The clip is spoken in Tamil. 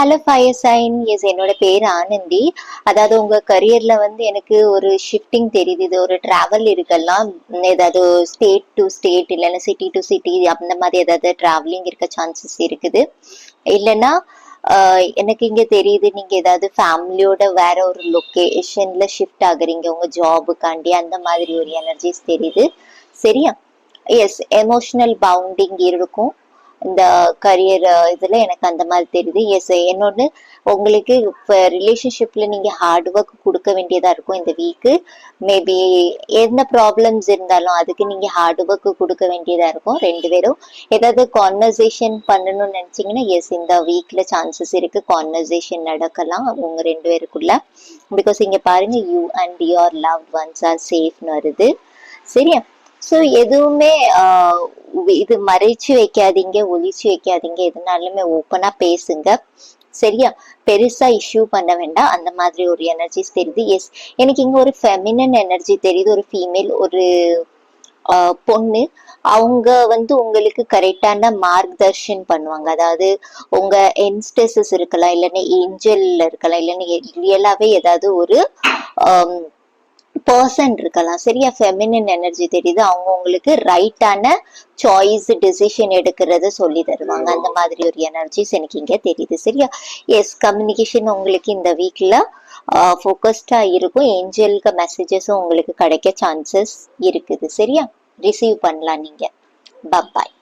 Hello fire sign. எஸ், என்னோட பேர் ஆனந்தி. அதாவது உங்க கரியர்ல வந்து எனக்கு ஒரு ஷிஃப்டிங் தெரியுது. இது ஒரு டிராவல் இருக்கலாம். ஏதாவது ஸ்டேட் டு ஸ்டேட் இல்லைன்னா சிட்டி டு சிட்டி அந்த மாதிரி ஏதாவது டிராவலிங் இருக்க சான்சஸ் இருக்குது. இல்லைன்னா எனக்கு இங்க தெரியுது நீங்க ஏதாவது ஃபேமிலியோட வேற ஒரு லொக்கேஷன்ல ஷிஃப்ட் ஆகுறீங்க உங்க ஜாபுக்காண்டி. அந்த மாதிரி ஒரு எனர்ஜிஸ் தெரியுது. சரியா? எஸ், எமோஷனல் பவுண்டிங் இருக்கும் இந்த கரியர் இதுல எனக்கு அந்த மாதிரி தெரியுது. எஸ், என்னொன்னு உங்களுக்கு ரிலேஷன்ஷிப்ல நீங்க ஹார்ட் ஒர்க் கொடுக்க வேண்டியதா இருக்கும் இந்த வீக்கு. மேபி என்ன ப்ராப்ளம்ஸ் இருந்தாலும் அதுக்கு நீங்க ஹார்ட் ஒர்க் கொடுக்க வேண்டியதா இருக்கும். ரெண்டு பேரும் ஏதாவது கான்வர்சேஷன் பண்ணணும்னு நினைச்சீங்கன்னா எஸ், இந்த வீக்ல சான்சஸ் இருக்கு கான்வர்சேஷன் நடக்கலாம் உங்க ரெண்டு பேருக்குள்ள. பிகாஸ் இங்க பாருங்க, you and your loved ones are சேஃப்னு வருது. சரியா? ஸோ எதுவுமே இது மறைச்சு வைக்காதீங்க, ஒளிச்சு வைக்காதீங்க. எதுனாலுமே ஓப்பனா பேசுங்க. சரியா? பெருசா இஷ்யூ பண்ண வேண்டாம். அந்த மாதிரி ஒரு எனர்ஜிஸ் தெரியுது. எஸ், எனக்கு இங்க ஒரு ஃபெமினன் எனர்ஜி தெரியுது. ஒரு ஃபீமேல், ஒரு பொண்ணு. அவங்க வந்து உங்களுக்கு கரெக்டான மார்க்தர்ஷன் பண்ணுவாங்க. அதாவது உங்க என்ஸ்டசஸ் இருக்கலாம், இல்லைன்னா ஏஞ்சல் இருக்கலாம், இல்லைன்னா ரியலாவே ஏதாவது ஒரு பர்சன் இருக்கலாம். சரியா? ஃபெமினின் எனர்ஜி தெரியுது. அவங்க உங்களுக்கு ரைட்டான சாய்ஸ் டிசிஷன் எடுக்கிறத சொல்லி தருவாங்க. அந்த மாதிரி ஒரு எனர்ஜிஸ் எனக்கு இங்க தெரியுது. சரியா? எஸ், கம்யூனிகேஷன் உங்களுக்கு இந்த வீக்ல ஃபோக்கஸ்டா இருக்கும். ஏஞ்சலுக்கு மெசேஜஸும் உங்களுக்கு கிடைக்க சான்சஸ் இருக்குது. சரியா? ரிசீவ் பண்ணலாம் நீங்க. பாய்.